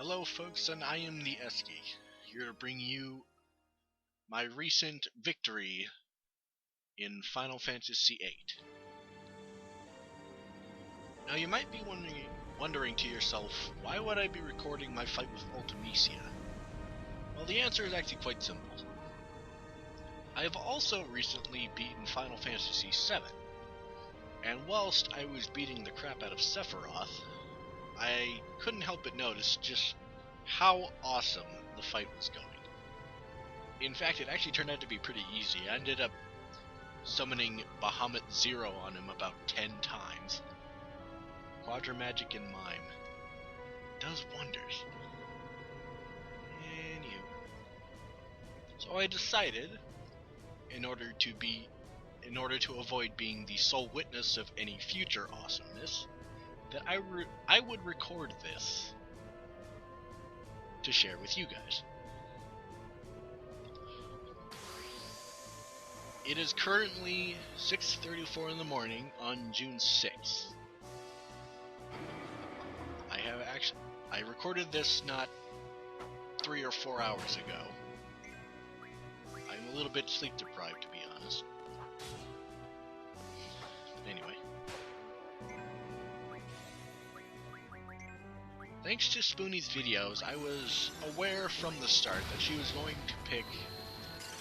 Hello folks, and I am the Esky, here to bring you my recent victory in Final Fantasy VIII. Now you might be wondering to yourself, why would I be recording my fight with Ultimecia? Well, the answer is actually quite simple. I have also recently beaten Final Fantasy VII, and whilst I was beating the crap out of Sephiroth, I couldn't help but notice just how awesome the fight was going. In fact, it actually turned out to be pretty easy. I ended up summoning Bahamut Zero on him about 10 times. Quadramagic and Mime does wonders. Anywho, so I decided, in order to avoid being the sole witness of any future awesomeness, that I would record this to share with you guys. It is currently 6:34 in the morning on June 6th. I recorded this not 3 or 4 hours ago. I'm a little bit sleep deprived, to be honest. Anyway. Thanks to Spoonie's videos, I was aware from the start that she was going to pick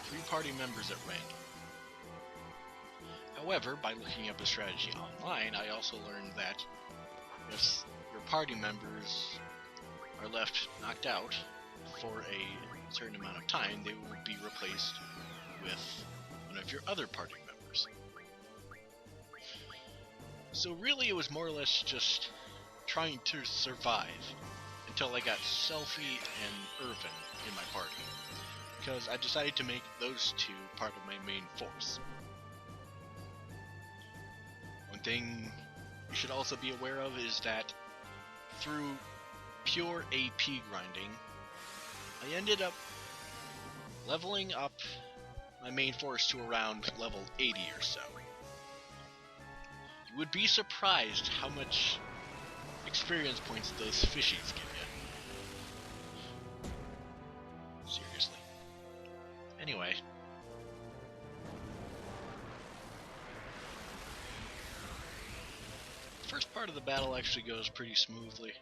3 party members at random. However, by looking up a strategy online, I also learned that if your party members are left knocked out for a certain amount of time, they will be replaced with one of your other party members. So really it was more or less just trying to survive until I got Selphie and Irvin in my party, because I decided to make those 2 part of my main force. One thing you should also be aware of is that through pure AP grinding, I ended up leveling up my main force to around level 80 or so. You would be surprised how much experience points those fishies give you. Seriously. Anyway. The first part of the battle actually goes pretty smoothly.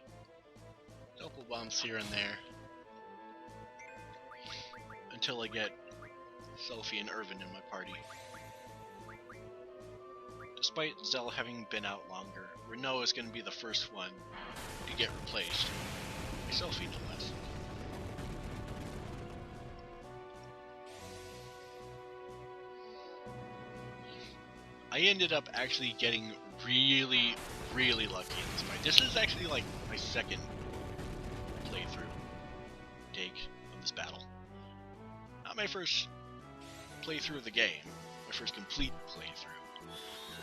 A couple bumps here and there. Until I get Selphie and Irvin in my party. Despite Zell having been out longer, Renault is going to be the first one to get replaced. By Selphie, no less. I ended up actually getting really lucky in this fight. This is actually like my second playthrough take of this battle. Not my first playthrough of the game, my first complete playthrough.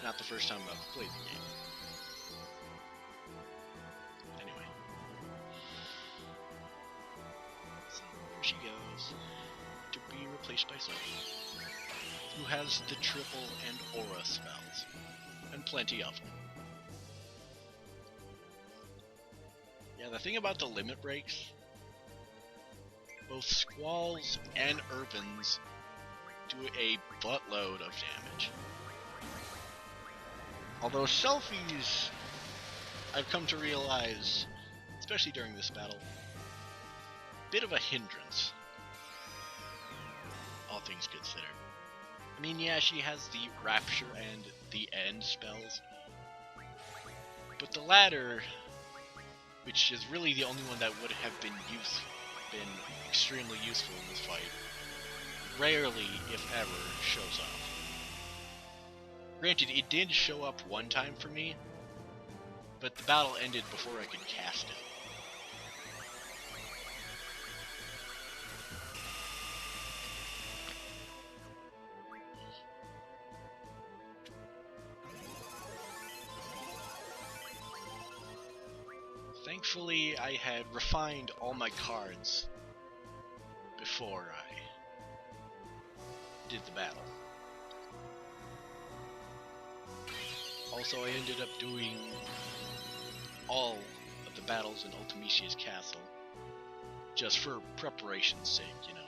Not the first time I've played the game. Anyway. So here she goes to be replaced by Selphie, who has the triple and aura spells, and plenty of them. Yeah, the thing about the limit breaks, both Squall's and Irvin's do a buttload of damage. Although Selphie's, I've come to realize, especially during this battle, a bit of a hindrance, all things considered. I mean, yeah, she has the Rapture and the End spells, but the latter, which is really the only one that would have been extremely useful in this fight, rarely, if ever, shows up. Granted, it did show up one time for me, but the battle ended before I could cast it. Thankfully, I had refined all my cards before I did the battle. Also, I ended up doing all of the battles in Ultimecia's castle just for preparation's sake, you know.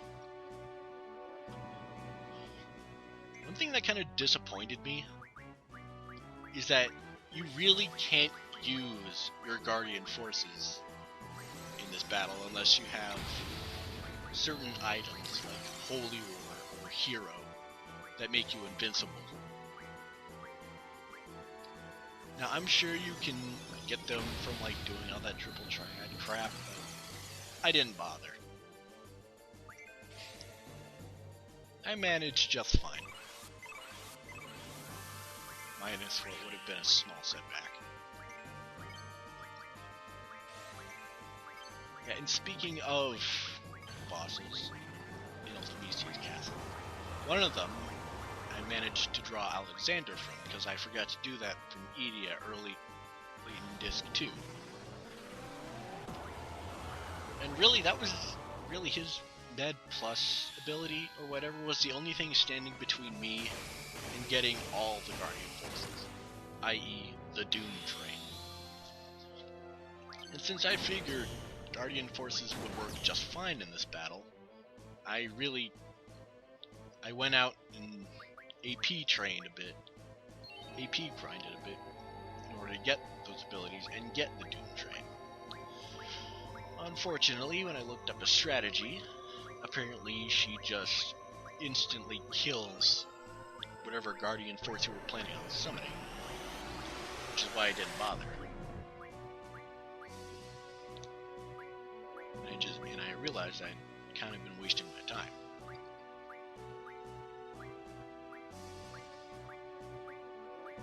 One thing that kind of disappointed me is that you really can't use your Guardian forces in this battle unless you have certain items like Holy War or Hero that make you invincible. Now I'm sure you can get them from like doing all that triple triad crap, but I didn't bother. I managed just fine. Minus what would have been a small setback. Yeah, and speaking of bosses in Ultimecia's castle, one of them I managed to draw Alexander from, because I forgot to do that from Edea late in Disc 2. And really, that was really his Med Plus ability, or whatever, was the only thing standing between me and getting all the Guardian forces, i.e. the Doom Train. And since I figured Guardian forces would work just fine in this battle, I went out and AP trained a bit, AP grinded a bit, in order to get those abilities and get the Doom Train. Unfortunately, when I looked up a strategy, apparently she just instantly kills whatever Guardian force you were planning on summoning, which is why I didn't bother. And I realized I'd kind of been wasting my time.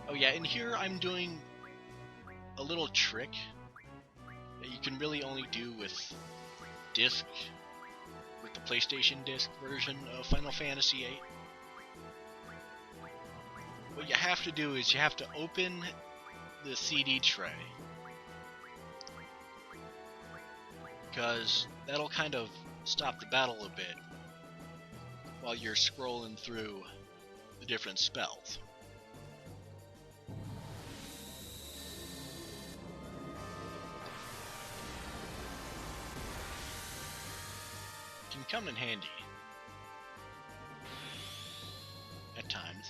Oh yeah, and here I'm doing a little trick that you can really only do with the PlayStation disc version of Final Fantasy VIII. What you have to do is you have to open the CD tray, because that'll kind of stop the battle a bit while you're scrolling through the different spells. Can come in handy at times.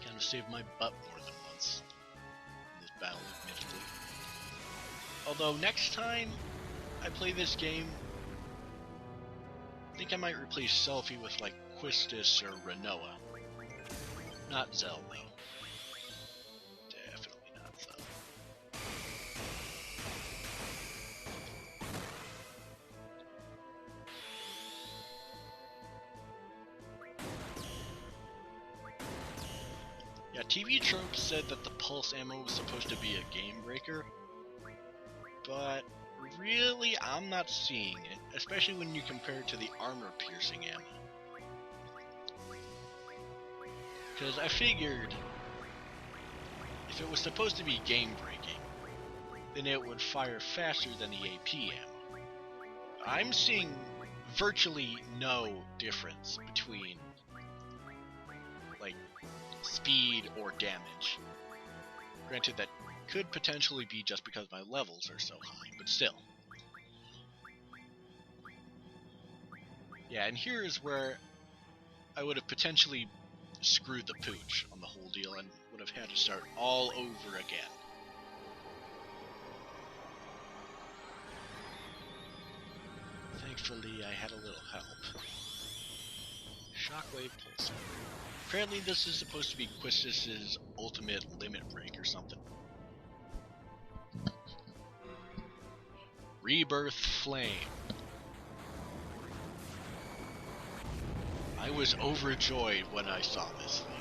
Kind of saved my butt more than once in this battle, admittedly. Although next time I play this game, I think I might replace Selphie with like Quistis or Renoa. Not Zell, though. Definitely not Zell. Yeah, TV Tropes said that the pulse ammo was supposed to be a game breaker, but really I'm not seeing it, especially when you compare it to the armor-piercing ammo. Because I figured if it was supposed to be game-breaking, then it would fire faster than the AP ammo. I'm seeing virtually no difference between, like, speed or damage. Granted, that could potentially be just because my levels are so high, but still. Yeah, and here is where I would have potentially screwed the pooch on the whole deal and would have had to start all over again. Thankfully, I had a little help. Shockwave Pulse. Apparently this is supposed to be Quistis' ultimate limit break or something. Rebirth Flame. I was overjoyed when I saw this thing.